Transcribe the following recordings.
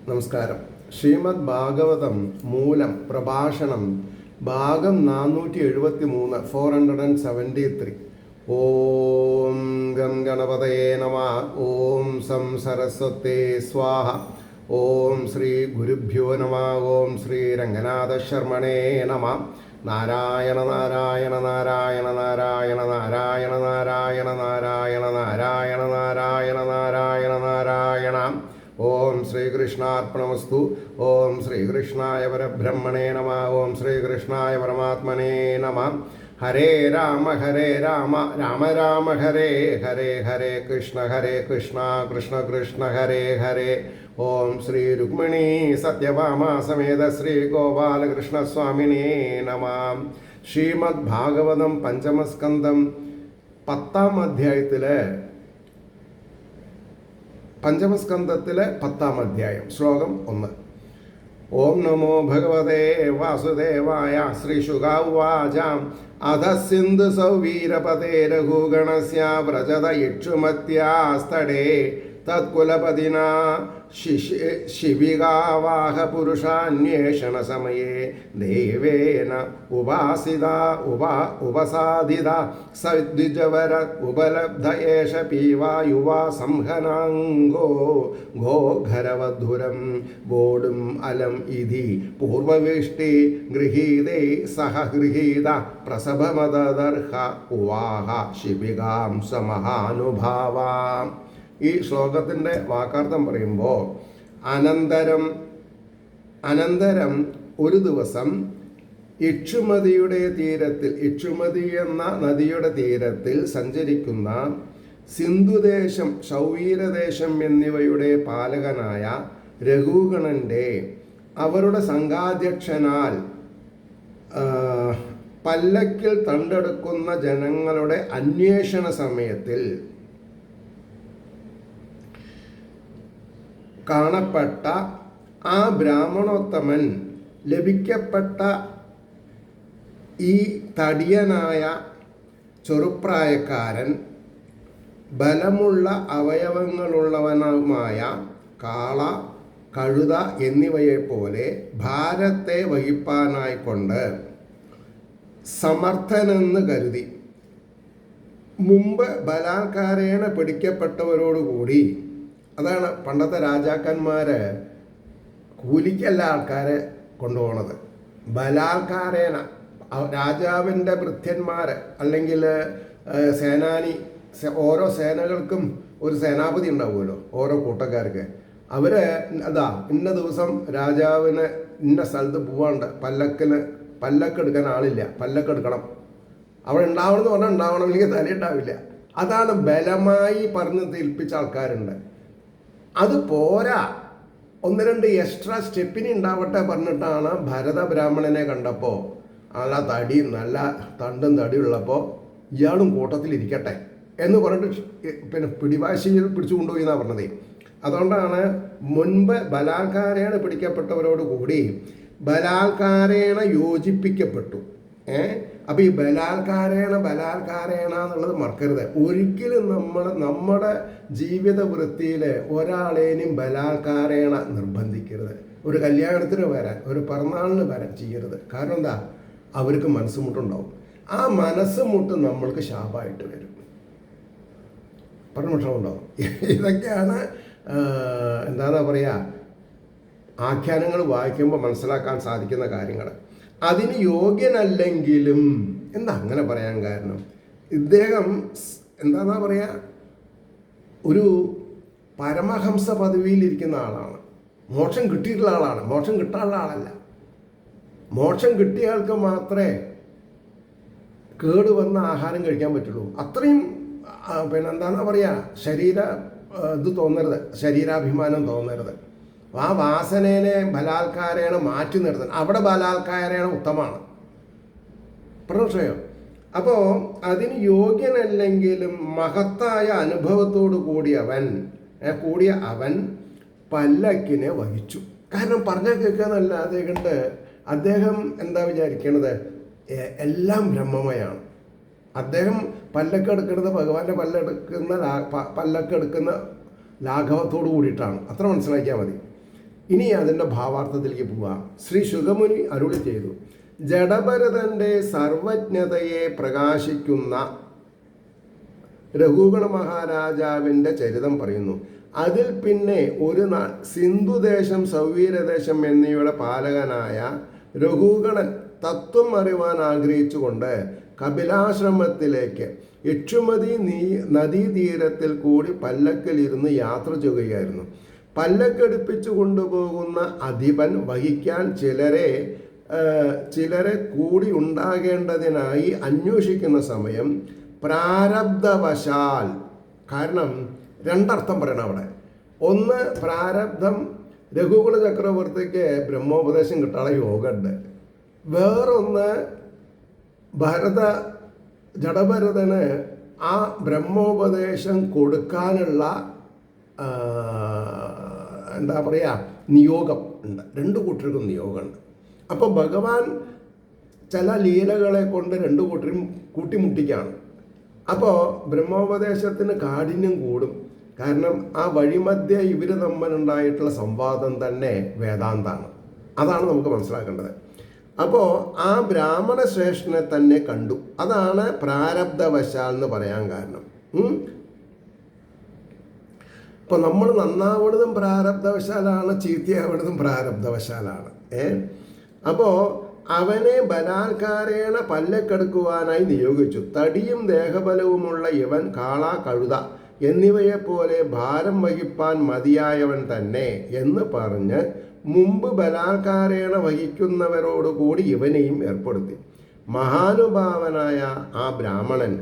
നമസ്കാരം. ശ്രീമദ് ഭാഗവതം മൂലം പ്രഭാഷണം ഭാഗം 473 473. ഓം ഗം ഗണപതയേ നമഃ. ഓം സം സരസ്വതേ സ്വാഹ. ഓം ശ്രീ ഗുരുഭ്യോ നമഃ. ഓം ശ്രീ രംഗനാഥ ശർമ്മണേ നമഃ. നാരായണ നാരായണ നാരായണ നാരായണ നാരായണ നാരായണ നാരായണ നാരായണ നാരായണ നാരായണ നാരായണ. ഓം ശ്രീകൃഷ്ണാർപ്പണമസ്തു. ഓം ശ്രീകൃഷ്ണായ പരബ്രഹ്മണേ നമഃ. ഓം ശ്രീകൃഷ്ണായ പരമാത്മനേ നമഃ. ഹരേ രാമ രാമ രാമ ഹരേ ഹരേ, ഹരേ കൃഷ്ണ കൃഷ്ണ കൃഷ്ണ ഹരേ ഹരേ. ഓം ശ്രീ രുക്മിണീ സത്യഭാമ സമേത ശ്രീ ഗോപാലകൃഷ്ണസ്വാമിനേ നമഃ. ശ്രീമദ് ഭാഗവതം പഞ്ചമസ്കന്ധം 10-ാം അധ്യായത്തിലെ പഞ്ചമസ്കന്ധത്തിലെ 10-ാം അധ്യായം ശ്ലോകം 1. ഓം നമോ ഭഗവതേ വാസുദേവായ. ശ്രീശുകാവാച അധ സിന്ധു സൗവീരപതേ രഘുഗണസ്യ വ്രജത ഇക്ഷുമത്യാസ്തടേ തത്കുലപതിന ശിവികാവാഹ പുരുഷാന്വേഷണ സമയേ ദേവേന ഉപസാദിത സദ്വിജവര ഉപലബ്ധ ഏഷ പീവാ യുവാ സംഹനാംഗോ ഗോഘരവധുരം വോടും അലം ഇതി പൂർവവിഷ്ടി ഗൃഹീതേ സഹ ഗൃഹീത പ്രസഭമദർഹ ഉവാഹ ശിവികാം സമഹാനുഭാവാം. ഈ ശ്ലോകത്തിൻ്റെ വാക്കാർത്ഥം പറയുമ്പോൾ അനന്തരം ഒരു ദിവസം ഇക്ഷുമതിയുടെ തീരത്തിൽ, ഇക്ഷുമതി എന്ന നദിയുടെ തീരത്തിൽ സഞ്ചരിക്കുന്ന സിന്ധുദേശം, ശൗവീരദേശം എന്നിവയുടെ പാലകനായ രഘുഗണന്റെ അവരുടെ സംഘാധ്യക്ഷനാൽ പല്ലക്കിൽ തണ്ടെടുക്കുന്ന ജനങ്ങളുടെ അന്വേഷണ സമയത്തിൽ കാണപ്പെട്ട ആ ബ്രാഹ്മണോത്തമൻ ലഭിക്കപ്പെട്ട ഈ തടിയനായ ചെറുപ്രായക്കാരൻ ബലമുള്ള അവയവങ്ങളുള്ളവനുമായ കാള, കഴുത എന്നിവയെപ്പോലെ ഭാരത്തെ വഹിപ്പാനായിക്കൊണ്ട് സമർത്ഥനെന്ന് കരുതി മുമ്പ് ബലാത്കാരേണ പിടിക്കപ്പെട്ടവരോടുകൂടി, അതാണ് പണ്ടത്തെ രാജാക്കന്മാർ കൂലിക്കല്ല ആൾക്കാരെ കൊണ്ടുപോകണത്, ബലാത്കാരേന. രാജാവിൻ്റെ ഭൃത്യന്മാർ അല്ലെങ്കിൽ സേനാനി, ഓരോ സേനകൾക്കും ഒരു സേനാപതി ഉണ്ടാവുമല്ലോ, ഓരോ കൂട്ടക്കാർക്ക്. അവർ ഇന്ന ദിവസം രാജാവിന് ഇന്ന സ്ഥലത്ത് പോവാണ്ട്, പല്ലക്കെടുക്കാൻ ആളില്ല, പല്ലക്കെടുക്കണം, അവിടെ ഉണ്ടാവണമെന്ന് പറഞ്ഞാൽ ഉണ്ടാവണം, ഇല്ലെങ്കിൽ തലയുണ്ടാവില്ല. അതാണ് ബലമായി പറഞ്ഞ് തീൽപ്പിച്ച ആൾക്കാരുണ്ട്. അത് പോരാ, 1-2 എക്സ്ട്രാ സ്റ്റെപ്പിന് ഉണ്ടാവട്ടെ പറഞ്ഞിട്ടാണ് ഭരത ബ്രാഹ്മണനെ കണ്ടപ്പോൾ നല്ല തടിയും നല്ല തണ്ടും തടിയുള്ളപ്പോൾ ഇയാളും കൂട്ടത്തിലിരിക്കട്ടെ എന്ന് പറഞ്ഞിട്ട് പിന്നെ പിടിവാശിയിൽ പിടിച്ചു കൊണ്ടുപോയി എന്നാണ് പറഞ്ഞത്. അതുകൊണ്ടാണ് മുൻപ് ബലാത്കാരേണ പിടിക്കപ്പെട്ടവരോട് കൂടി ബലാത്കാരേണ യോജിപ്പിക്കപ്പെട്ടു. അപ്പോൾ ഈ ബലാത്കാരേണ എന്നുള്ളത് മറക്കരുത്. ഒരിക്കലും നമ്മുടെ ജീവിത വൃത്തിയിൽ ഒരാളേനും ബലാത്കാരേണ നിർബന്ധിക്കരുത്. ഒരു കല്യാണത്തിന് വരാൻ, ഒരു പിറന്നാളിന് വരാൻ ചെയ്യരുത്. കാരണം എന്താ, അവർക്ക് മനസ്സുമുട്ടുണ്ടാവും. ആ മനസ്സുമുട്ട് നമ്മൾക്ക് ശാപമായിട്ട് വരും. പറഞ്ഞിട്ടുണ്ടാവും. ഇതൊക്കെയാണ് എന്താ പറയുക, ആഖ്യാനങ്ങൾ വായിക്കുമ്പോൾ മനസ്സിലാക്കാൻ സാധിക്കുന്ന കാര്യങ്ങൾ. അതിന് യോഗ്യനല്ലെങ്കിലും, എന്താ അങ്ങനെ പറയാൻ കാരണം, ഇദ്ദേഹം എന്താ പറയുക, ഒരു പരമഹംസ പദവിയിലിരിക്കുന്ന ആളാണ്. മോക്ഷം കിട്ടിയിട്ടുള്ള ആളാണ്, മോക്ഷം കിട്ടാനുള്ള ആളല്ല. മോക്ഷം കിട്ടിയ ആൾക്ക് മാത്രമേ കേടുവന്ന ആഹാരം കഴിക്കാൻ പറ്റുള്ളൂ. അത്രയും പിന്നെ എന്താ പറയുക, തോന്നരുത്, ശരീരാഭിമാനം തോന്നരുത്. ആ വാസനേനെ ബലാത്കാരേണ മാറ്റി നിർത്താൻ, അവിടെ ബലാത്കാരേണ ഉത്തമമാണ്. പ്രശ്നയോ? അപ്പോൾ അതിന് യോഗ്യനല്ലെങ്കിലും മഹത്തായ അനുഭവത്തോടു കൂടിയ അവൻ പല്ലക്കിനെ വഹിച്ചു. കാരണം പറഞ്ഞാൽ കേൾക്കാന്നല്ലാതെ കണ്ട് അദ്ദേഹം എന്താ വിചാരിക്കണത്, എല്ലാം ബ്രഹ്മമയാണ്. അദ്ദേഹം പല്ലക്കെടുക്കുന്നത് ഭഗവാന്റെ പല്ലക്കെടുക്കുന്ന ലാഘവത്തോടു കൂടിയിട്ടാണ്. അത്ര മനസ്സിലാക്കിയാൽ മതി. ഇനി അതിൻ്റെ ഭാവാർത്ഥത്തിലേക്ക് പോവാം. ശ്രീ ശുഗമുനി അരുളി ചെയ്തു, ജഡഭരതൻ്റെ സർവജ്ഞതയെ പ്രകാശിക്കുന്ന രഘുഗണ മഹാരാജാവിൻ്റെ ചരിതം പറയുന്നു. അതിൽ പിന്നെ ഒരു നാൾ സിന്ധുദേശം സൗവീരദേശം എന്നിവയുടെ പാലകനായ രഘുഗണൻ തത്വം അറിവാൻ ആഗ്രഹിച്ചുകൊണ്ട് കപിലാശ്രമത്തിലേക്ക് യക്ഷുമതി നദീതീരത്തിൽ കൂടി പല്ലക്കിലിരുന്ന് യാത്ര ചെയ്യുകയായിരുന്നു. പല്ലക്കടുപ്പിച്ചു കൊണ്ടുപോകുന്ന അധിപൻ വഹിക്കാൻ ചിലരെ കൂടി ഉണ്ടാകേണ്ടതിനായി അന്വേഷിക്കുന്ന സമയം പ്രാരബ്ധവശാൽ, കാരണം രണ്ടർത്ഥം പറയണം അവിടെ. ഒന്ന്, പ്രാരബ്ധം, രഘുകുല ചക്രവർത്തിക്ക് ബ്രഹ്മോപദേശം കിട്ടാനുള്ള യോഗമുണ്ട്. വേറൊന്ന്, ജഡഭരതന് ആ ബ്രഹ്മോപദേശം കൊടുക്കാനുള്ള എന്താ പറയുക നിയോഗം ഉണ്ട്. രണ്ടു കൂട്ടർക്കും നിയോഗമുണ്ട്. അപ്പോൾ ഭഗവാൻ ചില ലീലകളെ കൊണ്ട് രണ്ടു കൂട്ടരും കൂട്ടിമുട്ടിക്കുകയാണ്. അപ്പോൾ ബ്രഹ്മോപദേശത്തിന് കാഠിന്യം കൂടും. കാരണം ആ വഴിമധ്യേ ഇവർ തമ്മിലുണ്ടായിട്ടുള്ള സംവാദം തന്നെ വേദാന്താണ്. അതാണ് നമുക്ക് മനസ്സിലാക്കേണ്ടത്. അപ്പോൾ ആ ബ്രാഹ്മണ ശ്രേഷ്ഠനെ തന്നെ കണ്ടു. അതാണ് പ്രാരബ്ധവശാൽ എന്ന് പറയാൻ കാരണം. ഇപ്പോൾ നമ്മൾ നന്നാവുന്നതും പ്രാരബ്ധവശാലാണ്, ചീത്തയാവുന്നതും പ്രാരബ്ധവശാലാണ്. അപ്പോൾ അവനെ ബലാത്കാരേണ പല്ലക്കെടുക്കുവാനായി നിയോഗിച്ചു. തടിയും ദേഹബലവുമുള്ള ഇവൻ കാള, കഴുത എന്നിവയെപ്പോലെ ഭാരം വഹിപ്പാൻ മതിയായവൻ തന്നെ എന്ന് പറഞ്ഞ് മുമ്പ് ബലാത്കാരേണ വഹിക്കുന്നവരോടുകൂടി ഇവനെയും ഏർപ്പെടുത്തി. മഹാനുഭാവനായ ആ ബ്രാഹ്മണൻ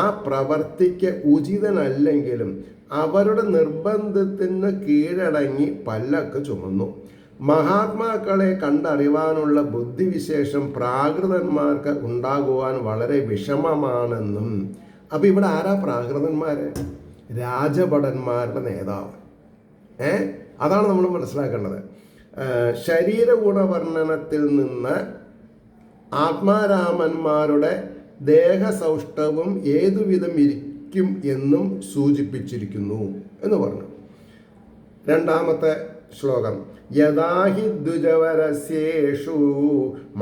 ആ പ്രവർത്തിക്ക് ഉചിതനല്ലെങ്കിലും അവരുടെ നിർബന്ധത്തിന് കീഴടങ്ങി പല്ലക്ക് ചുമന്നു. മഹാത്മാക്കളെ കണ്ടറിവാനുള്ള ബുദ്ധിവിശേഷം പ്രാകൃതന്മാർക്ക് ഉണ്ടാകുവാൻ വളരെ വിഷമമാണെന്നും. അപ്പം ഇവിടെ ആരാ പ്രാകൃതന്മാർ? രാജഭടന്മാരുടെ നേതാവ്. അതാണ് നമ്മൾ മനസ്സിലാക്കേണ്ടത്. ശരീരഗുണവർണ്ണനത്തിൽ നിന്ന് ആത്മാരാമന്മാരുടെ ദേഹസൗഷ്ഠവും ഏതുവിധം ഇരിക്കും എന്നും സൂചിപ്പിച്ചിരിക്കുന്നു എന്ന് പറഞ്ഞു. രണ്ടാമത്തെ ശ്ലോകം, യഥാഹി ദ്വിജവരസ്യേഷു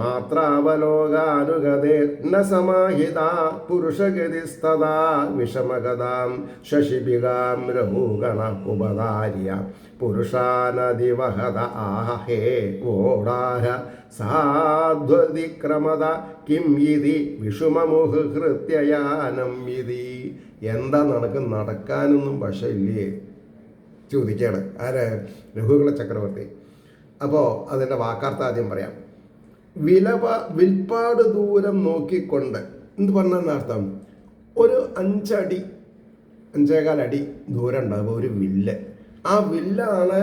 മാത്രാവലോകാനുഗതേ ന സമാഹിത പുരുഷഗതിസ്തദാ വിഷമഗതാം ശശിഭികാം രഘുഗണ ഉപധാര്യ പുരുഷാനദിവഹത ആഹേ ഓടാര സാധ്വതിക്രമത കിം ഇതി വിഷുമമുഹൃത്യയാനം ഇതി. എന്താ നടക്കാനൊന്നും വശമില്ലേ ചോദിക്കുകയാണ് ആര്? രഘുകുല ചക്രവർത്തി. അപ്പോൾ അതിൻ്റെ വാക്കാർത്ഥം ആദ്യം പറയാം. വിൽപ്പാട് ദൂരം നോക്കിക്കൊണ്ട് എന്ത് പറഞ്ഞാൽ അർത്ഥം? ഒരു 5-5.25 അടി ദൂരം ഉണ്ടാകുമ്പോൾ ഒരു വില്ല്. ആ വില്ലാണ്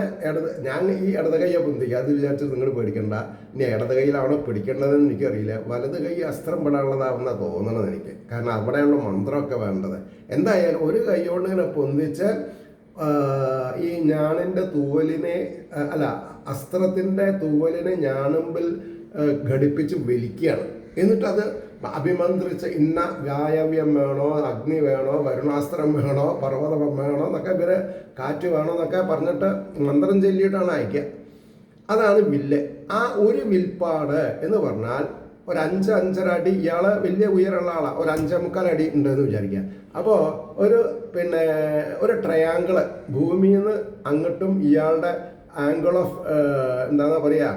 ഞാൻ ഈ ഇടത് കൈയെ പൊന്തിക്കുക. അത് വിചാരിച്ചത് നിങ്ങൾ പേടിക്കണ്ട. ഇനി ഇടത് കൈയിലാണോ പിടിക്കേണ്ടതെന്ന് എനിക്കറിയില്ല. വലത് കൈ അസ്ത്രം പെടാനുള്ളതാവുന്ന തോന്നണത് എനിക്ക്. കാരണം അവിടെയുള്ള മന്ത്രമൊക്കെ വേണ്ടത്. എന്തായാലും ഒരു കൈ കൊണ്ട് ഇങ്ങനെ പൊന്തിച്ച് ഈ ഞാണിൻ്റെ തൂവലിനെ അസ്ത്രത്തിൻ്റെ തൂവലിനെ ഞാണുമ്പിൽ ഘടിപ്പിച്ച് വലിക്കുകയാണ്. എന്നിട്ടത് അഭിമന്ത്രിച്ച് ഇന്ന വ്യായവ്യം വേണോ, അഗ്നി വേണോ, വരുണാസ്ത്രം വേണോ, പർവ്വതം വേണോ എന്നൊക്കെ ഇവരെ കാറ്റ് വേണോ എന്നൊക്കെ പറഞ്ഞിട്ട് മന്ത്രം ചൊല്ലിയിട്ടാണ് അയക്കുക. അതാണ് വില്ല്. ആ ഒരു വിൽപ്പാട് എന്ന് പറഞ്ഞാൽ ഒരു 5-5.5 അടി. ഇയാൾ വലിയ ഉയരമുള്ള ആളാണ്. ഒരു 5.25 അടി ഉണ്ടെന്ന് വിചാരിക്കുക. അപ്പോൾ ഒരു ട്രയാങ്കിള് ഭൂമിയിൽ നിന്ന് അങ്ങോട്ടും ഇയാളുടെ ആംഗിൾ ഓഫ് എന്താ പറയുക,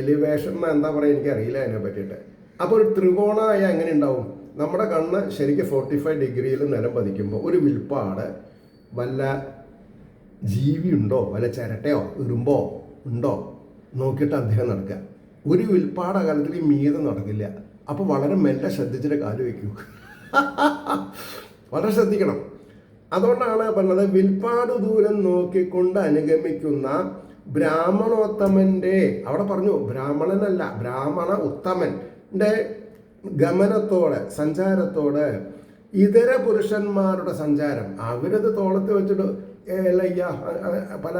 എലിവേഷൻ എന്താ പറയുക, എനിക്കറിയില്ല അതിനെ പറ്റിയിട്ട്. അപ്പോൾ ഒരു ത്രികോണമായ എങ്ങനെ ഉണ്ടാവും? നമ്മുടെ കണ്ണ് ശരിക്കും 45 ഡിഗ്രിയിൽ നിലം പതിക്കുമ്പോൾ ഒരു വിൽപ്പാട് വല്ല ജീവി ഉണ്ടോ, വല്ല ചിരട്ടയോ ഇരുമ്പോ ഉണ്ടോ നോക്കിയിട്ട് അദ്ദേഹം നടക്കുക. ഒരു വിൽപ്പാട് അകലത്തിൽ ഈ മീതെ നടക്കില്ല. അപ്പോൾ വളരെ മെല്ലെ ശ്രദ്ധിച്ചിട്ട് കാല് വയ്ക്കൂ. വളരെ ശ്രദ്ധിക്കണം. അതുകൊണ്ടാണ് പറഞ്ഞത് വിൽപ്പാട് ദൂരം നോക്കിക്കൊണ്ട് അനുഗമിക്കുന്ന ബ്രാഹ്മണോത്തമൻ്റെ, അവിടെ പറഞ്ഞു ബ്രാഹ്മണനല്ല, ബ്രാഹ്മണ ഉത്തമൻ്റെ ഗമനത്തോടെ സഞ്ചാരത്തോടെ ഇതര പുരുഷന്മാരുടെ സഞ്ചാരം. അവരത് തോളത്ത് വെച്ചിട്ട് പല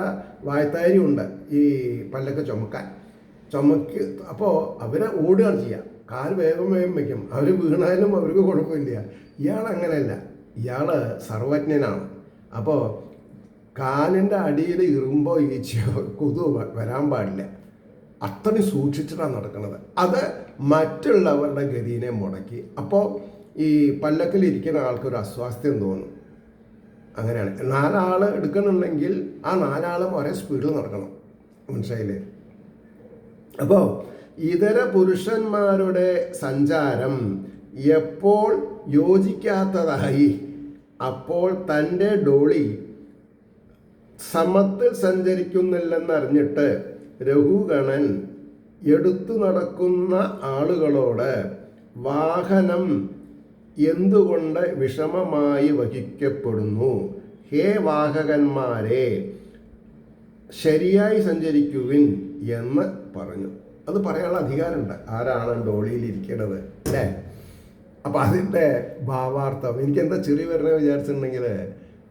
വായ്ത്താരിയുണ്ട് ഈ പല്ലൊക്കെ ചുമക്ക്. അപ്പോൾ അവരെ ഓടുകയാണ് ചെയ്യുക. കാല് വേഗം വയ്ക്കും. അവർ വീണാലും അവർക്ക് കുഴപ്പമില്ല. ഇയാൾ അങ്ങനെയല്ല. ഇയാൾ സർവജ്ഞനാണ്. അപ്പോൾ കാലിൻ്റെ അടിയിൽ ഇരുമ്പോ ഈച്ചയോ കൊതുകോ വരാൻ പാടില്ല. അത്രയും സൂക്ഷിച്ചിട്ടാണ് നടക്കുന്നത്. അത് മറ്റുള്ളവരുടെ ഗതിയെ മുടക്കി. അപ്പോൾ ഈ പല്ലക്കിലിരിക്കുന്ന ആൾക്കൊരു അസ്വാസ്ഥ്യം തോന്നും. അങ്ങനെയാണ്. 4 ആൾ എടുക്കണമെങ്കിൽ ആ 4 ആളും ഒരേ സ്പീഡിൽ നടക്കണം. മനസ്സിലായില്ലേ? അപ്പോൾ ഇതര പുരുഷന്മാരുടെ സഞ്ചാരം എപ്പോൾ യോജിക്കാത്തതായി അപ്പോൾ തൻ്റെ ഡോളി സമത്തിൽ സഞ്ചരിക്കുന്നില്ലെന്നറിഞ്ഞിട്ട് രഘുഗണൻ എടുത്തു നടക്കുന്ന ആളുകളോട് വാഹനം എന്തുകൊണ്ട് വിഷമമായി വഹിക്കപ്പെടുന്നു? ഹേ വാഹകന്മാരെ, ശരിയായി സഞ്ചരിക്കുവിൻ എന്ന് പറഞ്ഞു. അത് പറയാനുള്ള അധികാരമുണ്ട്. ആരാണ് ഡോളിയിലിരിക്കുന്നത് അല്ലേ? അപ്പം അതിൻ്റെ ഭാവാർത്ഥം എനിക്ക് എന്താ ചെറിയ വരണ വിചാരിച്ചിട്ടുണ്ടെങ്കിൽ,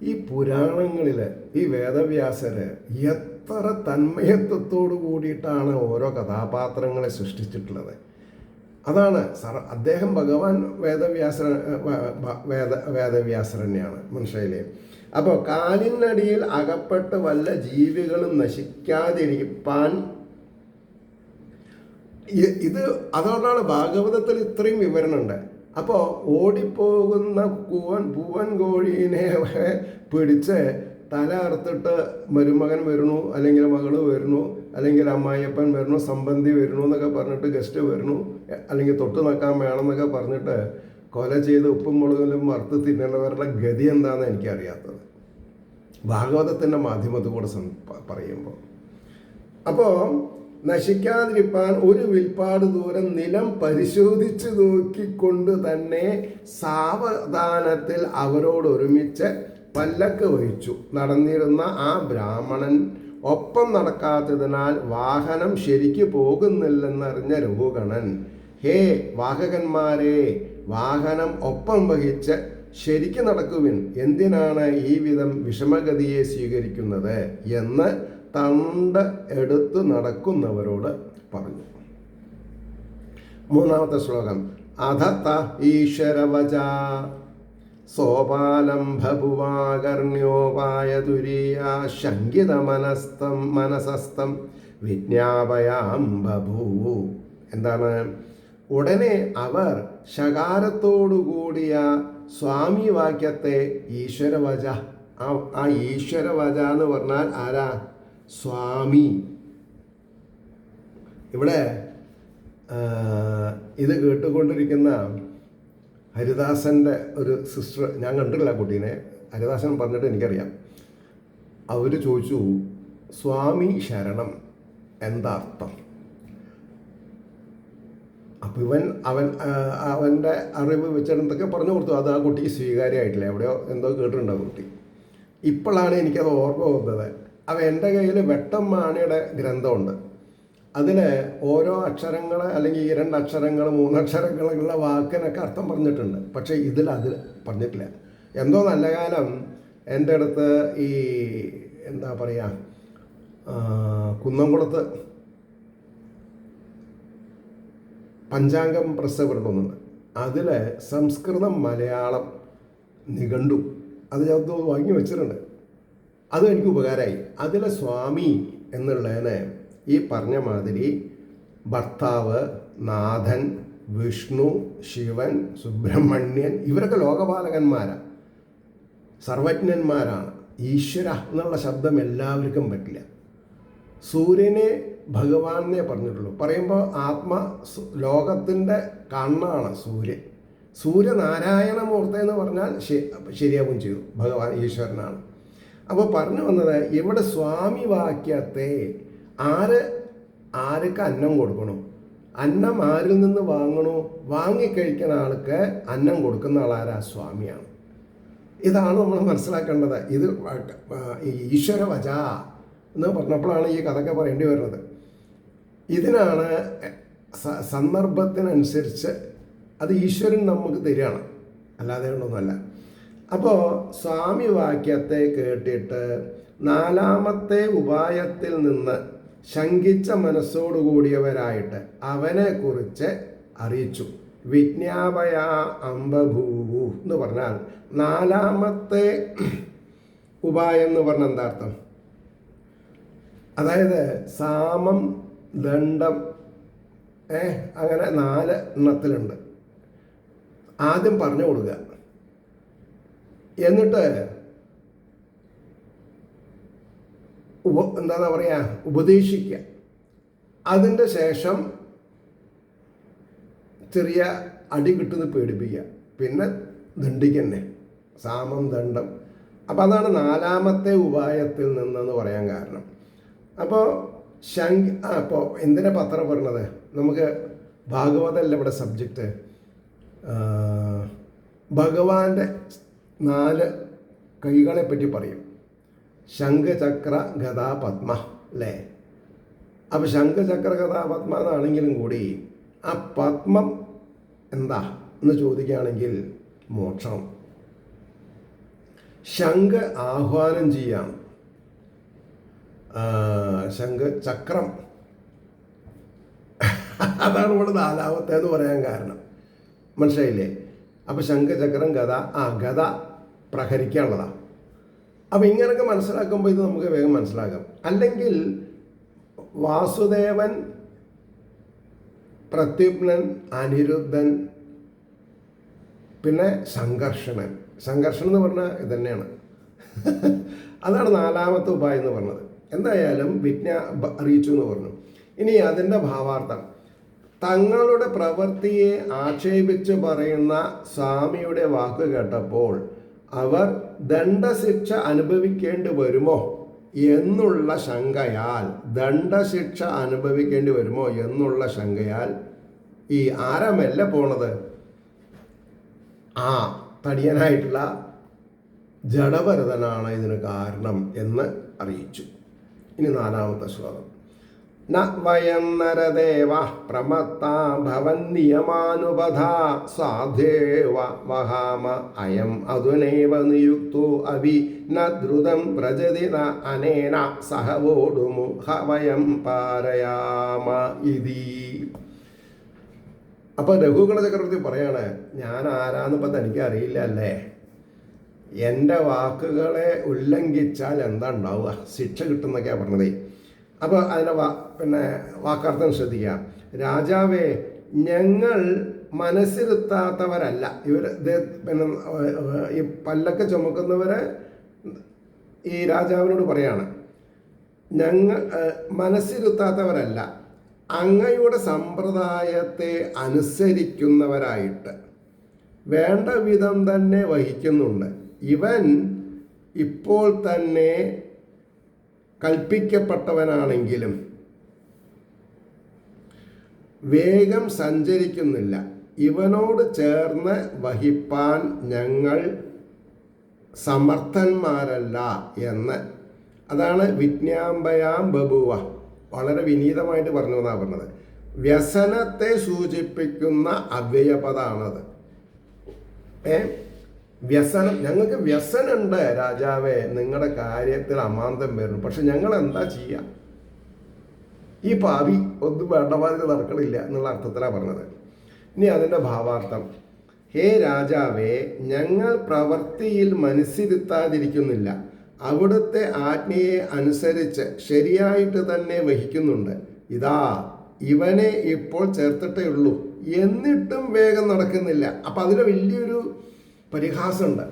ഈ പുരാണങ്ങളിൽ ഈ വേദവ്യാസർ എത്ര തന്മയത്വത്തോടു കൂടിയിട്ടാണ് ഓരോ കഥാപാത്രങ്ങളെ സൃഷ്ടിച്ചിട്ടുള്ളത്. അതാണ് അദ്ദേഹം ഭഗവാൻ വേദവ്യാസർ തന്നെയാണ്. മനസ്സിലായില്ലേ? അപ്പോൾ കാലിനടിയിൽ അകപ്പെട്ട് വല്ല ജീവികളും നശിക്കാതിരിക്കാൻ ഇത് അതുകൊണ്ടാണ് ഭാഗവതത്തിൽ ഇത്രയും വിവരണമുണ്ട്. അപ്പോൾ ഓടിപ്പോകുന്ന പൂവൻ കോഴീനെ പിടിച്ച് തല അറുത്തിട്ട് മരുമകൻ വരുന്നു, അല്ലെങ്കിൽ മകൾ വരുന്നു, അല്ലെങ്കിൽ അമ്മായിയപ്പൻ വരുന്നു, സംബന്ധി വരുന്നു എന്നൊക്കെ പറഞ്ഞിട്ട് ഗസ്റ്റ് വരുന്നു, അല്ലെങ്കിൽ തൊട്ട് നിൽക്കാൻ വേണമെന്നൊക്കെ പറഞ്ഞിട്ട് കൊല ചെയ്ത് ഉപ്പും മുളകിലും വറുത്ത് തിന്നേണ്ടവരുടെ ഗതി എന്താണെന്ന് എനിക്കറിയാത്തത് ഭാഗവതത്തിൻ്റെ മാധ്യമത്തിൽ കൂടെ പറയുമ്പോൾ. അപ്പോൾ നശിക്കാതിരിപ്പാൻ ഒരു വിൽപ്പാട് ദൂരം നിലം പരിശോധിച്ച് നോക്കിക്കൊണ്ട് തന്നെ സാവധാനത്തിൽ അവരോട് ഒരുമിച്ച് പല്ലക്ക് വഹിച്ചു നടന്നിരുന്ന ആ ബ്രാഹ്മണൻ ഒപ്പം നടക്കാത്തതിനാൽ വാഹനം ശരിക്ക് പോകുന്നില്ലെന്നറിഞ്ഞ രഘുഗണൻ, ഹേ വാഹകന്മാരെ, വാഹനം ഒപ്പം വഹിച്ച് ശരിക്ക് നടക്കുവിൻ, എന്തിനാണ് ഈ വിധം വിഷമഗതിയെ സ്വീകരിക്കുന്നത് എന്ന് തണ്ട് എടുത്ത് നടക്കുന്നവരോട് പറഞ്ഞു. 3-ാമത്തെ ശ്ലോകം. അധ ഈശ്വരവച സോപാലം ബഭുവാകർണ്യോപായ തുരീയാ ശങ്കിത മനസസ്തം വിജ്ഞാപയാം ബഭൂ. എന്താണ്? ഉടനെ അവർ ശകാരത്തോടുകൂടിയ സ്വാമി വാക്യത്തെ ഈശ്വരവച, ആ ഈശ്വരവച എന്ന് പറഞ്ഞാൽ ആരാ? സ്വാമി. ഇവിടെ ഇത് കേട്ടുകൊണ്ടിരിക്കുന്ന ഹരിദാസൻ്റെ ഒരു സിസ്റ്റർ, ഞാൻ കണ്ടിട്ടില്ല കുട്ടീനെ, ഹരിദാസൻ പറഞ്ഞിട്ട് എനിക്കറിയാം. അവർ ചോദിച്ചു, സ്വാമി ശരണം എന്താ അർത്ഥം? അപ്പം അവൻ്റെ അറിവ് വെച്ചിടത്തൊക്കെ പറഞ്ഞു കൊടുത്തു. അത് ആ കുട്ടിക്ക് സ്വീകാര്യമായിട്ടില്ല. എവിടെയോ എന്തോ കേട്ടിട്ടുണ്ടോ കുട്ടി. ഇപ്പോഴാണ് എനിക്കത് ഓർമ്മ വന്നത്. അപ്പം എൻ്റെ കയ്യിൽ വെട്ടമ്മാണിയുടെ ഗ്രന്ഥമുണ്ട്. അതിൽ ഓരോ അക്ഷരങ്ങൾ, അല്ലെങ്കിൽ 2 അക്ഷരങ്ങൾ 3 അക്ഷരങ്ങളുള്ള വാക്കിനൊക്കെ അർത്ഥം പറഞ്ഞിട്ടുണ്ട്. പക്ഷേ അതിൽ പറഞ്ഞിട്ടില്ല. എന്തോ നല്ല കാലം എൻ്റെ അടുത്ത് ഈ എന്താ പറയുക, കുന്നംകുളത്ത് പഞ്ചാംഗം പ്രസ് വരണമെന്നുണ്ട്. അതിൽ സംസ്കൃതം മലയാളം നിഘണ്ടു അത് ഞാൻ വാങ്ങി വെച്ചിട്ടുണ്ട്. അതും എനിക്ക് ഉപകാരമായി. അതിലെ സ്വാമി എന്നുള്ളതിന് ഈ പറഞ്ഞ മാതിരി ഭർത്താവ്, നാഥൻ, വിഷ്ണു, ശിവൻ, സുബ്രഹ്മണ്യൻ, ഇവരൊക്കെ ലോകപാലകന്മാരാണ്, സർവജ്ഞന്മാരാണ്. ഈശ്വര എന്നുള്ള ശബ്ദം എല്ലാവർക്കും പറ്റില്ല. സൂര്യനെ ഭഗവാനെ പറഞ്ഞിട്ടുള്ളൂ. പറയുമ്പോൾ ലോകത്തിൻ്റെ കണ്ണാണ് സൂര്യൻ. സൂര്യനാരായണമൂർത്തി എന്ന് പറഞ്ഞാൽ ശരിയാവും ചെയ്തു, ഭഗവാൻ ഈശ്വരനാണ്. അപ്പോൾ പറഞ്ഞു വന്നത്, ഇവിടെ സ്വാമി വാക്യത്തെ ആർക്ക് അന്നം കൊടുക്കണോ, അന്നം ആരിൽ നിന്ന് വാങ്ങണോ, വാങ്ങിക്കഴിക്കുന്ന ആൾക്ക് അന്നം കൊടുക്കുന്ന ആളാരാ? സ്വാമിയാണ്. ഇതാണ് നമ്മൾ മനസ്സിലാക്കേണ്ടത്. ഇത് ഈശ്വരവച എന്ന് പറഞ്ഞപ്പോഴാണ് ഈ കഥയൊക്കെ പറയേണ്ടി വരുന്നത്. ഇതിനാണ് സന്ദർഭത്തിനനുസരിച്ച് അത് ഈശ്വരൻ നമുക്ക് തരികയാണ്, അല്ലാതെ ഒന്നുമല്ല. അപ്പോൾ സ്വാമി വാക്യത്തെ കേട്ടിട്ട് 4-ാമത്തെ ഉപായത്തിൽ നിന്ന് ശങ്കിച്ച മനസ്സോടുകൂടിയവരായിട്ട് അവനെക്കുറിച്ച് അറിയിച്ചു. വിജ്ഞാപയ അംബഭൂവു എന്ന് പറഞ്ഞാൽ 4-ാമത്തെ ഉപായം എന്ന് പറഞ്ഞാൽ എന്താ അർത്ഥം? അതായത് സാമം, ദണ്ഡം, അങ്ങനെ 4 എണ്ണത്തിലുണ്ട്. ആദ്യം പറഞ്ഞു കൊടുക്കുക, എന്നിട്ട് എന്താ പറയുക, ഉപദേശിക്കുക. അതിൻ്റെ ശേഷം ചെറിയ അടി കിട്ടുന്നത് പേടിപ്പിക്കുക, പിന്നെ ദണ്ഡിക്കന്നെ, സാമം, ദണ്ഡം. അപ്പം അതാണ് 4ാമത്തെ ഉപായത്തിൽ നിന്നെന്ന് പറയാൻ കാരണം. അപ്പോൾ അപ്പോൾ എന്തിനാ പത്രം പറഞ്ഞത്? നമുക്ക് ഭാഗവതമല്ല ഇവിടെ സബ്ജക്റ്റ്. ഭഗവാന്റെ 4 കൈകളെ പറ്റി പറയും. ശംഖ്, ചക്ര, ഗദ, പത്മ, അല്ലേ? അപ്പോൾ ശംഖ്, ചക്ര, ഗദ, പത്മ എന്നാണെങ്കിലും കൂടി ആ പത്മം എന്താ എന്ന് ചോദിക്കുകയാണെങ്കിൽ മോക്ഷം. ശംഖ് ആഹ്വാനം ചെയ്യാം, ശംഖ് ചക്രം അതാണ് ഇവിടെ 4ാമത്തേന്ന് പറയാൻ കാരണം. മനസ്സിലായില്ലേ? അപ്പോൾ ശംഖ്, ചക്രം, ഗദ, ഗദ പ്രഹരിക്കാനുള്ളതാണ്. അപ്പം ഇങ്ങനെയൊക്കെ മനസ്സിലാക്കുമ്പോൾ ഇത് നമുക്ക് വേഗം മനസ്സിലാക്കാം. അല്ലെങ്കിൽ വാസുദേവൻ, പ്രത്യുപ്നൻ, അനിരുദ്ധൻ, പിന്നെ സംഘർഷണൻ. സംഘർഷണം എന്ന് പറഞ്ഞാൽ ഇത് തന്നെയാണ്. അതാണ് 4ാമത്തെ ഉപായം എന്ന് പറഞ്ഞത്. എന്തായാലും അറിയിച്ചു എന്ന് പറഞ്ഞു. ഇനി അതിൻ്റെ ഭാവാർത്ഥം, തങ്ങളുടെ പ്രവൃത്തിയെ ആക്ഷേപിച്ച് പറയുന്ന സ്വാമിയുടെ വാക്ക് കേട്ടപ്പോൾ അവർ ദണ്ഡശിക്ഷ അനുഭവിക്കേണ്ടി വരുമോ എന്നുള്ള ശങ്കയാൽ, ദണ്ഡശിക്ഷ അനുഭവിക്കേണ്ടി വരുമോ എന്നുള്ള ശങ്കയാൽ ഈ ആരമല്ല പോണത്, തടിയനായിട്ടുള്ള ജഡഭരതനാണ് ഇതിന് കാരണം എന്ന് അറിയിച്ചു. ഇനി 4ാമത്തെ ശ്ലോകം. ന വയം നരദേവ പ്രമത്താ ഭവന്നിയമാനുപധാ സാധേവ വഹാമ അയം അധുനൈവ നിയുക്തോ അഭി ന ദ്രുതം പ്രജതി ന അനേന സഹവോടുമുഖ വയം പാരയാമ ഇതി. അപ്പോൾ രഘുകുല ചക്രവർത്തി പറയാണ്, ഞാൻ ആരാന്നിപ്പോൾ തനിക്ക് അറിയില്ല അല്ലേ? എൻ്റെ വാക്കുകളെ ഉല്ലംഘിച്ചാൽ എന്താ ഉണ്ടാവുക, ശിക്ഷ കിട്ടുന്നൊക്കെയാണ് പറഞ്ഞത്. അപ്പോൾ അതിൻ്റെ വാക്കാർത്ഥം ശ്രദ്ധിക്കുക. രാജാവേ, ഞങ്ങൾ മനസ്സിരുത്താത്തവരല്ല. ഈ പല്ലക്ക് ചുമക്കുന്നവരെ ഈ രാജാവിനോട് പറയാണ്, ഞങ്ങൾ മനസ്സിരുത്താത്തവരല്ല, അങ്ങയുടെ സമ്പ്രദായത്തെ അനുസരിക്കുന്നവരായിട്ട് വേണ്ട വിധം തന്നെ വഹിക്കുന്നുണ്ട്. ഇവൻ ഇപ്പോൾ തന്നെ കൽപ്പിക്കപ്പെട്ടവനാണെങ്കിലും വേഗം സഞ്ചരിക്കുന്നില്ല. ഇവനോട് ചേർന്ന് വഹിപ്പാൻ ഞങ്ങൾ സമർത്ഥന്മാരല്ല എന്ന്. അതാണ് വിജ്ഞാപയാം ബഭുവ. വളരെ വിനീതമായിട്ട് പറഞ്ഞു എന്നാണ് പറഞ്ഞത്. വ്യസനത്തെ സൂചിപ്പിക്കുന്ന അവ്യയപദാണത്. വ്യസനം, ഞങ്ങൾക്ക് വ്യസനുണ്ട് രാജാവേ, നിങ്ങളുടെ കാര്യത്തിൽ അമാന്തം വരുന്നു, പക്ഷെ ഞങ്ങൾ എന്താ ചെയ്യുക? ഈ പാവി ഒന്നും വേണ്ടമാതിരി നടക്കണില്ല എന്നുള്ള അർത്ഥത്തിലാണ് പറഞ്ഞത്. ഇനി അതിൻ്റെ ഭാവാർത്ഥം, ഹേ രാജാവേ, ഞങ്ങൾ പ്രവൃത്തിയിൽ മനസ്സിരുത്താതിരിക്കുന്നില്ല, അവിടുത്തെ ആജ്ഞയെ അനുസരിച്ച് ശരിയായിട്ട് തന്നെ വഹിക്കുന്നുണ്ട്. ഇതാ ഇവനെ ഇപ്പോൾ ചേർത്തിട്ടേ ഉള്ളൂ, എന്നിട്ടും വേഗം നടക്കുന്നില്ല. അപ്പം അതിൽ വലിയൊരു പരിഹാസമുണ്ട്.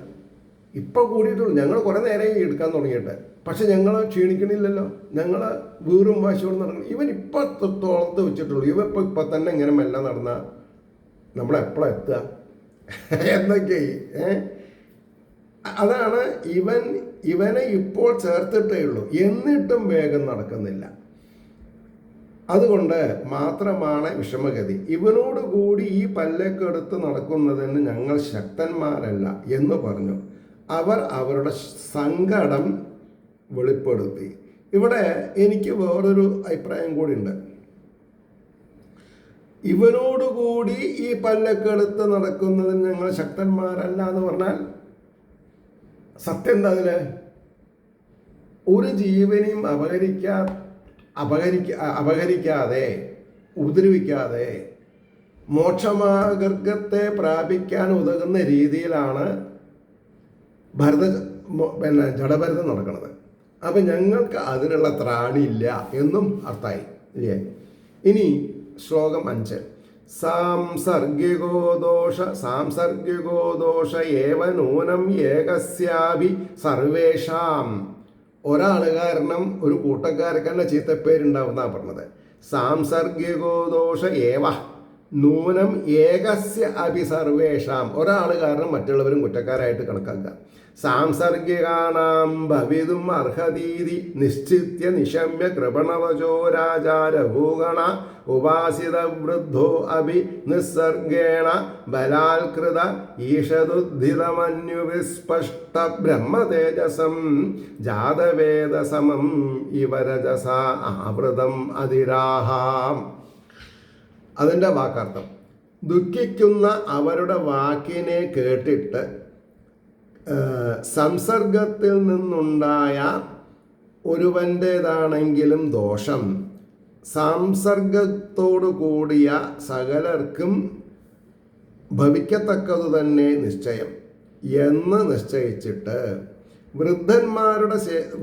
ഇപ്പോൾ കൂടിയിട്ടുള്ളൂ, ഞങ്ങൾ കുറേ നേരം എടുക്കാൻ തുടങ്ങിയിട്ട്, പക്ഷെ ഞങ്ങൾ ക്ഷീണിക്കണില്ലല്ലോ, ഞങ്ങൾ വീറും വാശിയോട് നടക്കണം. ഇവൻ ഇപ്പോൾ തോളത്ത് വെച്ചിട്ടുള്ളൂ, ഇപ്പം തന്നെ ഇങ്ങനെ മെല്ലെ നടന്നാൽ നമ്മളെപ്പോഴാണ് എത്തുക എന്നൊക്കെ. അതാണ് ഇവനെ ഇപ്പോൾ ചേർത്തിട്ടേ ഉള്ളൂ, എന്നിട്ടും വേഗം നടക്കുന്നില്ല. അതുകൊണ്ട് മാത്രമാണ് വിഷമഗതി. ഇവനോട് കൂടി ഈ പല്ലക്കെടുത്ത് നടക്കുന്നതിന് ഞങ്ങൾ ശക്തന്മാരല്ല എന്ന് പറഞ്ഞു. അവർ അവരുടെ സങ്കടം വെളിപ്പെടുത്തി. ഇവിടെ എനിക്ക് വേറൊരു അഭിപ്രായം കൂടി ഉണ്ട്. ഇവനോടുകൂടി ഈ പല്ലക്കെടുത്ത് നടക്കുന്നതിന് ഞങ്ങൾ ശക്തന്മാരല്ല എന്ന് പറഞ്ഞാൽ സത്യം എന്താ? അതില് ഒരു ജീവനെയും അപഹരിക്കാതെ ഉപദ്രവിക്കാതെ മോക്ഷമാർഗത്തെ പ്രാപിക്കാൻ ഉതകുന്ന രീതിയിലാണ് പിന്നെ ജഡഭരതം നടക്കുന്നത്. അപ്പം ഞങ്ങൾക്ക് അതിനുള്ള ത്രാണിയില്ല എന്നും അർത്ഥമായി ഇല്ലേ. ഇനി ശ്ലോകം 5. സാംസർഗികോ ദോഷ ഏവ നൂനം ഏകസ്യാഭി സർവേഷാം. ഒരാൾ കാരണം ഒരു കൂട്ടക്കാർക്ക് തന്നെ ചീത്തപ്പേരുണ്ടാവുന്ന പറഞ്ഞത്. സാംസർഗികോ ദോഷ ഏവ നൂനം ഏകസ്യ അഭി സർവേഷാം. ഒരാൾ കാരണം മറ്റുള്ളവരും കുറ്റക്കാരായിട്ട് കണക്കാക്കുക. സാംസർഗികാനാം ഭവിതും അർഹതീതി നിശ്ചിത്യ നിശമ്യ കൃപണവചോ രാജാ രഘുഗണ ഉപാസിത വൃദ്ധോ അഭി നിസ്സർഗേണ ബലാൽകൃത ഈഷദുദ്ധിതമന്യുവിസ്പഷ്ട ബ്രഹ്മതേജസം ജാതവേദസമം ഇവരജസ ആവൃതം അതിരാഹാം. അതിൻ്റെ വാക്കർത്ഥം, ദുഃഖിക്കുന്ന അവരുടെ വാക്കിനെ കേട്ടിട്ട് സംസർഗത്തിൽ നിന്നുണ്ടായ ഒരുവൻ്റേതാണെങ്കിലും ദോഷം സംസർഗത്തോടു കൂടിയ സകലർക്കും ഭവിക്കത്തക്കതു തന്നെ നിശ്ചയം എന്ന് നിശ്ചയിച്ചിട്ട്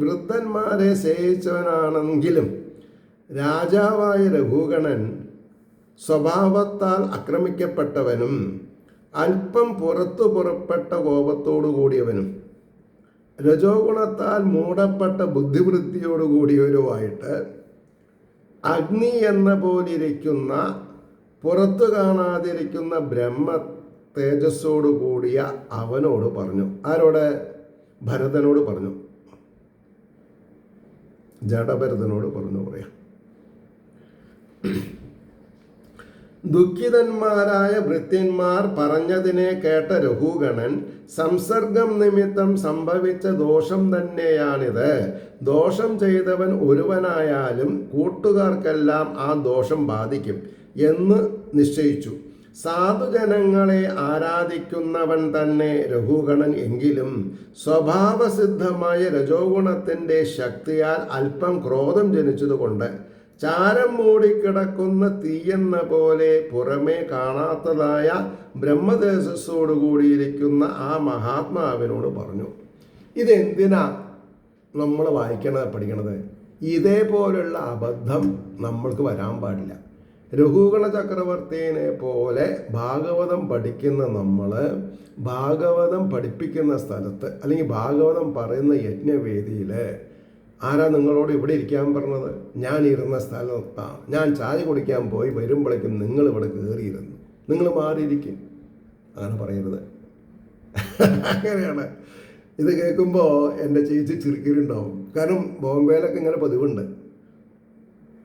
വൃദ്ധന്മാരെ സേവിച്ചവനാണെങ്കിലും രാജാവായ രഘുഗണൻ സ്വഭാവത്താൽ ആക്രമിക്കപ്പെട്ടവനും അല്പം പുറപ്പെട്ട കോപത്തോടു കൂടിയവനും രജോഗുണത്താൽ മൂടപ്പെട്ട ബുദ്ധിവൃത്തിയോടു കൂടിയവരുമായിട്ട് അഗ്നി എന്ന പോലിരിക്കുന്ന പുറത്തു കാണാതിരിക്കുന്ന ബ്രഹ്മ തേജസ്സോടു കൂടിയ അവനോട് പറഞ്ഞു. ആരോട്? ഭരതനോട് പറഞ്ഞു, ജഡഭരതനോട് പറഞ്ഞു പറയാം. ദുഃഖിതന്മാരായ ഭൃത്യന്മാർ പറഞ്ഞതിനെ കേട്ട രഘുഗണൻ സംസർഗം നിമിത്തം സംഭവിച്ച ദോഷം തന്നെയാണിത്. ദോഷം ചെയ്തവൻ ഒരുവനായാലും കൂട്ടുകാർക്കെല്ലാം ആ ദോഷം ബാധിക്കും എന്ന് നിശ്ചയിച്ചു. സാധുജനങ്ങളെ ആരാധിക്കുന്നവൻ തന്നെ രഘുഗണൻ എങ്കിലും സ്വഭാവസിദ്ധമായ രജോഗുണത്തിൻ്റെ ശക്തിയാൽ അല്പം ക്രോധം ജനിച്ചതുകൊണ്ട് ചാരം മൂടിക്കിടക്കുന്ന തീയെന്ന പോലെ പുറമേ കാണാത്തതായ ബ്രഹ്മതേജസ്സോടു കൂടിയിരിക്കുന്ന ആ മഹാത്മാവിനോട് പറഞ്ഞു. ഇതെന്തിനാ നമ്മൾ പഠിക്കണത്? ഇതേപോലുള്ള അബദ്ധം നമ്മൾക്ക് വരാൻ പാടില്ല. രഘുഗണ ചക്രവർത്തിനെ പോലെ ഭാഗവതം പഠിക്കുന്ന നമ്മൾ ഭാഗവതം പഠിപ്പിക്കുന്ന സ്ഥലത്ത് അല്ലെങ്കിൽ ഭാഗവതം പറയുന്ന യജ്ഞവേദിയിൽ ആരാ നിങ്ങളോട് ഇവിടെ ഇരിക്കാൻ പറഞ്ഞത്? ഞാൻ ഇരുന്ന സ്ഥലത്താണ്. ഞാൻ ചായ കുടിക്കാൻ പോയി വരുമ്പോഴേക്കും നിങ്ങൾ ഇവിടെ കയറിയിരുന്നു. നിങ്ങൾ മാറിയിരിക്കും. അങ്ങനെ പറയരുത്. അങ്ങനെയാണ്. ഇത് കേൾക്കുമ്പോൾ എൻ്റെ ചേച്ചി ചിരിക്കലുണ്ടാവും. കാരണം ബോംബെയിലൊക്കെ ഇങ്ങനെ പതിവുണ്ട്.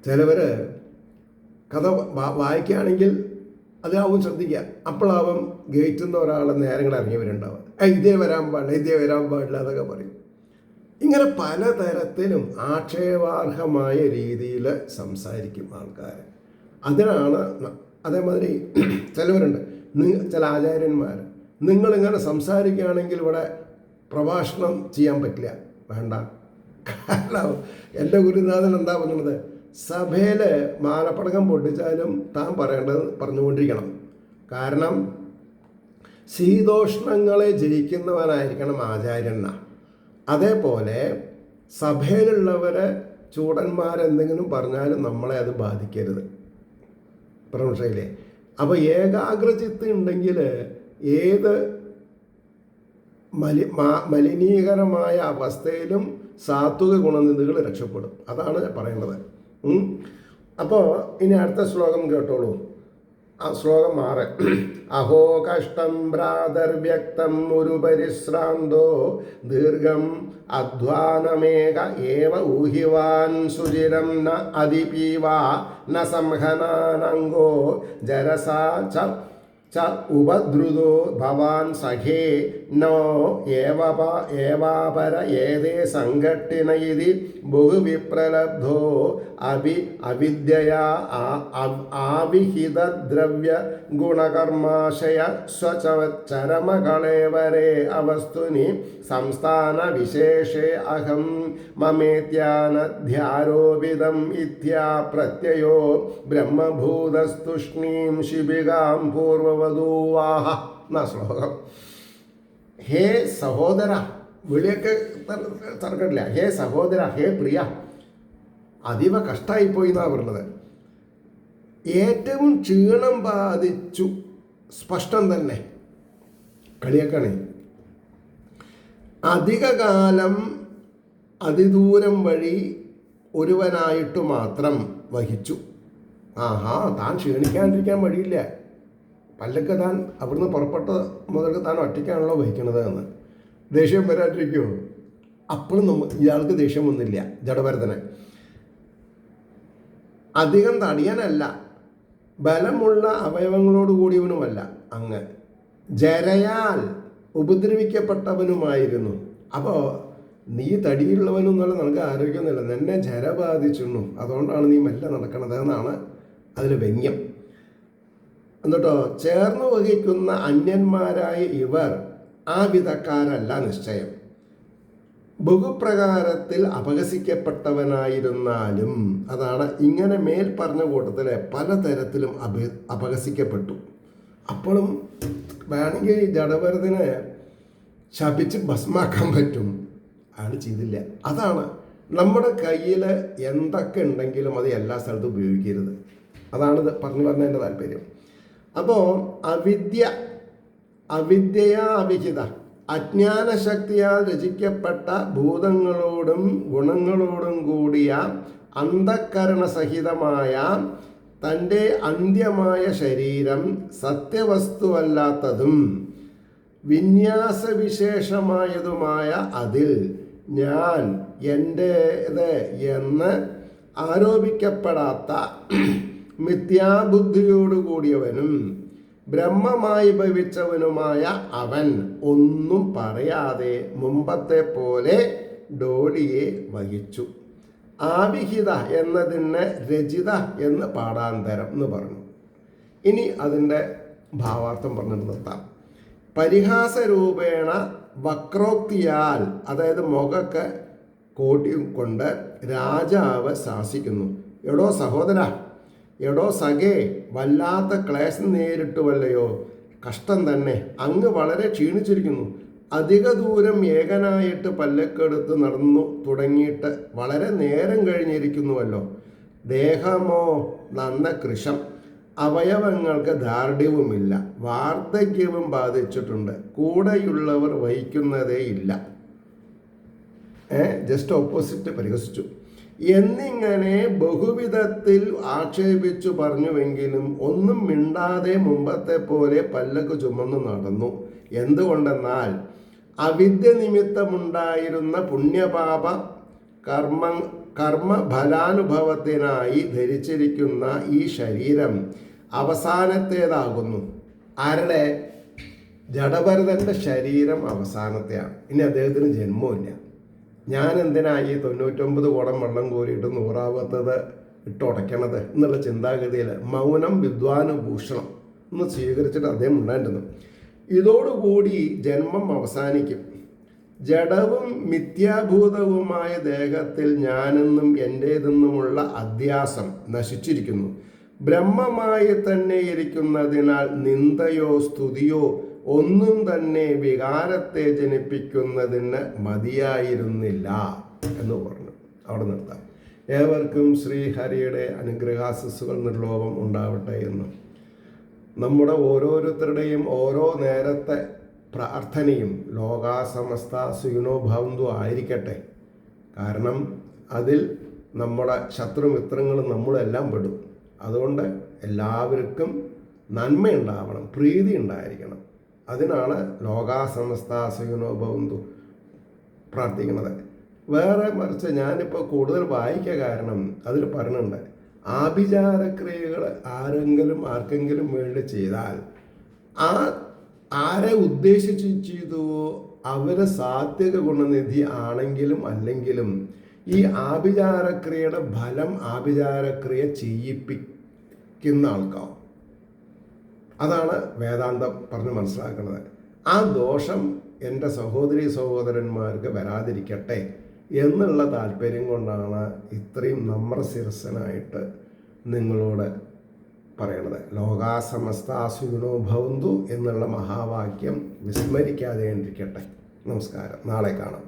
ചിലവർ കഥ വായിക്കുകയാണെങ്കിൽ അതാവും ശ്രദ്ധിക്കുക. അപ്പോഴാവും ഗേറ്റിൽ നിന്ന് ഒരാൾ നേരങ്ങൾ ഇറങ്ങിയവരുണ്ടാവുക. ഇതേ വരാൻ പാടില്ല എന്നൊക്കെ പറയും. ഇങ്ങനെ പലതരത്തിലും ആക്ഷേപാർഹമായ രീതിയിൽ സംസാരിക്കും ആൾക്കാർ. അതിനാണ്. അതേമാതിരി ചിലവരുണ്ട്, ചില ആചാര്യന്മാർ, നിങ്ങളിങ്ങനെ സംസാരിക്കുകയാണെങ്കിൽ ഇവിടെ പ്രഭാഷണം ചെയ്യാൻ പറ്റില്ല, വേണ്ട. കാരണം എൻ്റെ ഗുരുനാഥൻ എന്താ പറയുന്നത്? സഭയിൽ മാലപ്പടക്കം പൊട്ടിച്ചാലും താൻ പറയേണ്ടത് പറഞ്ഞുകൊണ്ടിരിക്കണം. കാരണം ശീതോഷ്ണങ്ങളെ ജയിക്കുന്നവനായിരിക്കണം ആചാര്യനാ. അതേപോലെ സഭയിലുള്ളവരെ ചൂടന്മാരെന്തെങ്കിലും പറഞ്ഞാലും നമ്മളെ അത് ബാധിക്കരുത്. പ്രമുഖയിലെ അപ്പോൾ ഏകാഗ്രചിത്ത് ഉണ്ടെങ്കിൽ ഏത് മലിനീകരമായ അവസ്ഥയിലും സാത്വിക ഗുണനിധികൾ രക്ഷപ്പെടും. അതാണ് പറയേണ്ടത്. അപ്പോൾ ഇനി അടുത്ത ശ്ലോകം കേട്ടോളൂ. ആ ശ്ലോകം 6. അഹോ കഷ്ടം ഭ്രാതർവ്യക്തം ഒരു പരിശ്രാന്തോ ദീർഘം അധ്വാനമേക ഏവ ഊഹിവാൻ സുചിരം ന അതിപീവാ ന സംഹനാനംഗോ ജരസാ ച ഉപദ്രുതോ ഭവാൻ സഖേ നോ ഏവാപര ഏതേ സംഘട്ടിന ഇതി ബഹുവിപ്രലബ്ധോ അവിദ്യയാ ആവിഹിതദ്രവ്യ ഗുണകർമാശയ സ്വചരമകളേവരേ അവസ്തുനി സംസ്ഥാന വിശേഷേ അഹം മമേത്യാനധ്യാരോപിതം ഇത്യാ പ്രത്യയോ ബ്രഹ്മഭൂതസ്തുഷ്ണീം ശിബികാം പൂർവവധൂവാഹ എന്ന ശ്ലോകം. ഹേ സഹോദര, വിളിയൊക്കെ തർക്കമില്ല. ഹേ സഹോദര, ഹേ പ്രിയ, അതീവ കഷ്ടമായിപ്പോയി എന്നാണ് പറഞ്ഞത്. ഏറ്റവും ക്ഷീണം ബാധിച്ചു, സ്പഷ്ടം തന്നെ, കളിയാക്കാണ്. അധികകാലം അതിദൂരം വഴി ഒരുവനായിട്ട് മാത്രം വഹിച്ചു. ആഹാ, താൻ ക്ഷീണിക്കാണ്ടിരിക്കാൻ വഴിയില്ല. പല്ലക്ക് താൻ അവിടുന്ന് പുറപ്പെട്ട മുതൽക്ക് താൻ ഒറ്റയ്ക്കാണല്ലോ വഹിക്കണത് എന്ന്. ദേഷ്യം വരാണ്ടിരിക്കുമോ? അപ്പോഴും ഇയാൾക്ക് ദേഷ്യം ഒന്നുമില്ല ജഡഭരതന്. അധികം തടിയനല്ല, ബലമുള്ള അവയവങ്ങളോട് കൂടിയവനുമല്ല, അങ്ങ് ജരയാൽ ഉപദ്രവിക്കപ്പെട്ടവനുമായിരുന്നു. അപ്പോൾ നീ തടിയുള്ളവനും എന്നുള്ള നിനക്ക് ആരോഗ്യമൊന്നുമില്ല, നിന്നെ ജര ബാധിച്ചിരുന്നു, അതുകൊണ്ടാണ് നീ മെല്ലെ നടക്കണത് എന്നാണ് അതിൽ വ്യംഗ്യം. എന്നിട്ടോ, ചേർന്ന് വഹിക്കുന്ന അന്യന്മാരായ ഇവർ ആ വിധക്കാരല്ല നിശ്ചയം. ബഹുപ്രകാരത്തിൽ അപഹസിക്കപ്പെട്ടവനായിരുന്നാലും, അതാണ് ഇങ്ങനെ മേൽ പറഞ്ഞ കൂട്ടത്തിൽ പലതരത്തിലും അപഹസിക്കപ്പെട്ടു. അപ്പോഴും വേണമെങ്കിൽ ജഡഭരതനെ ശപിച്ച് ഭസ്മാക്കാൻ പറ്റും, അയാൾ ചെയ്തില്ല. അതാണ് നമ്മുടെ കയ്യിൽ എന്തൊക്കെ ഉണ്ടെങ്കിലും അത് എല്ലാ സ്ഥലത്തും ഉപയോഗിക്കരുത്. അതാണ് പറഞ്ഞു പറഞ്ഞതിൻ്റെ താല്പര്യം. അപ്പോൾ അവിദ്യയാ അവിഹിത, അജ്ഞാനശക്തിയാൽ രചിക്കപ്പെട്ട ഭൂതങ്ങളോടും ഗുണങ്ങളോടും കൂടിയ അന്ധക്കരണസഹിതമായ തൻ്റെ അന്ത്യമായ ശരീരം സത്യവസ്തുവല്ലാത്തതും വിന്യാസവിശേഷമായതുമായ അതിൽ ഞാൻ എൻ്റേത് എന്ന് ആരോപിക്കപ്പെടാത്ത മിഥ്യാബുദ്ധിയോടുകൂടിയവനും ബ്രഹ്മമായി ഭവിച്ചവനുമായ അവൻ ഒന്നും പറയാതെ മുമ്പത്തെ പോലെ ഡോളിയെ വഹിച്ചു. ആവിഹിത എന്നതിന് രചിത എന്ന് പാഠാന്തരം എന്ന് പറഞ്ഞു. ഇനി അതിൻ്റെ ഭാവാർത്ഥം പറഞ്ഞിട്ട് നിർത്താം. പരിഹാസരൂപേണ വക്രോക്തിയാൽ, അതായത് മുഖക്കെ കോട്ടിയും കൊണ്ട് രാജാവ് ശാസിക്കുന്നു. എടോ സഹോദര, എടോ സഖേ, വല്ലാത്ത ക്ലേശം നേരിട്ടുവല്ലയോ, കഷ്ടം തന്നെ, അങ്ങ് വളരെ ക്ഷീണിച്ചിരിക്കുന്നു. അധിക ദൂരം ഏകനായിട്ട് പല്ലക്കെടുത്ത് നടന്നു തുടങ്ങിയിട്ട് വളരെ നേരം കഴിഞ്ഞിരിക്കുന്നുവല്ലോ. ദേഹമോ നന്ന കൃശം, അവയവങ്ങൾക്ക് ദാർഢ്യവുമില്ല, വാർദ്ധക്യവും ബാധിച്ചിട്ടുണ്ട്, കൂടെയുള്ളവർ വഹിക്കുന്നതേ ഇല്ല. ജസ്റ്റ് ഓപ്പോസിറ്റ് പരിഹസിച്ചു എന്നിങ്ങനെ ബഹുവിധത്തിൽ ആക്ഷേപിച്ചു പറഞ്ഞുവെങ്കിലും ഒന്നും മിണ്ടാതെ മുമ്പത്തെ പോലെ പല്ലക്ക് ചുമന്നു നടന്നു. എന്തുകൊണ്ടെന്നാൽ അവിദ്യ നിമിത്തമുണ്ടായിരുന്ന പുണ്യപാപ കർമ്മഫലാനുഭവത്തിനായി ധരിച്ചിരിക്കുന്ന ഈ ശരീരം അവസാനത്തേതാകുന്നു. ആരുടെ? ജഡഭരതൻ്റെ ശരീരം അവസാനത്തെയാണ്. ഇനി അദ്ദേഹത്തിന് ജന്മമില്ല. ഞാൻ എന്തിനായി 99 കുടം വെള്ളം കോരിയിട്ട് 100ാമത്തത് ഇട്ടുടയ്ക്കണത് എന്നുള്ള ചിന്താഗതിയിൽ മൗനം വിദ്വാനുഭൂഷണം എന്ന് സ്വീകരിച്ചിട്ട് അദ്ദേഹം ഉണ്ടായിരുന്നു. ഇതോടുകൂടി ജന്മം അവസാനിക്കും. ജഡവും മിഥ്യാഭൂതവുമായ ദേഹത്തിൽ ഞാനെന്നും എൻ്റേതെന്നുമുള്ള അധ്യാസം നശിച്ചിരിക്കുന്നു. ബ്രഹ്മമായി തന്നെ ഇരിക്കുന്നതിനാൽ നിന്ദയോ സ്തുതിയോ ഒന്നും തന്നെ വികാരത്തെ ജനിപ്പിക്കുന്നതിന് മതിയായിരുന്നില്ല എന്ന് പറഞ്ഞു. അവിടെ നിർത്താം. ഏവർക്കും ശ്രീഹരിയുടെ അനുഗ്രഹാശിസ്സുകൾ നിർലോഭം ഉണ്ടാവട്ടെ എന്നും നമ്മുടെ ഓരോരുത്തരുടെയും ഓരോ നേരത്തെ പ്രാർത്ഥനയും ലോകാ സമസ്ത സുഖിനോ ഭവന്തു ആയിരിക്കട്ടെ. കാരണം അതിൽ നമ്മുടെ ശത്രുമിത്രങ്ങളും നമ്മളെല്ലാം പെടും. അതുകൊണ്ട് എല്ലാവർക്കും നന്മയുണ്ടാവണം, പ്രീതി ഉണ്ടായിരിക്കണം. അതിനാണ് ലോകാ സമസ്ത സുഖിനോ ഭവന്തു പ്രാർത്ഥിക്കുന്നത്. വേറെ മറിച്ച് ഞാനിപ്പോൾ കൂടുതൽ വായിക്കുക കാരണം അതിൽ പറയുന്നുണ്ട്, ആഭിചാരക്രിയകൾ ആർക്കെങ്കിലും വേണ്ടി ചെയ്താൽ ആരെ ഉദ്ദേശിച്ച് ചെയ്തുവോ അവരെ സാത്വിക ഗുണനിധി ആണെങ്കിലും അല്ലെങ്കിലും ഈ ആഭിചാരക്രിയയുടെ ഫലം ആഭിചാരക്രിയ ചെയ്യിപ്പിക്കുന്ന ആൾക്കാവും. അതാണ് വേദാന്തം പറഞ്ഞ് മനസ്സിലാക്കുന്നത്. ആ ദോഷം എൻ്റെ സഹോദരീ സഹോദരന്മാർക്ക് വരാതിരിക്കട്ടെ എന്നുള്ള താല്പര്യം കൊണ്ടാണ് ഇത്രയും നമ്രശിരസനായിട്ട് നിങ്ങളോട് പറയണത്. ലോകാ സമസ്ത സുഖിനോ ഭവന്തു എന്നുള്ള മഹാവാക്യം വിസ്മരിക്കാതെ ഇരിക്കട്ടെ. നമസ്കാരം. നാളെ കാണാം.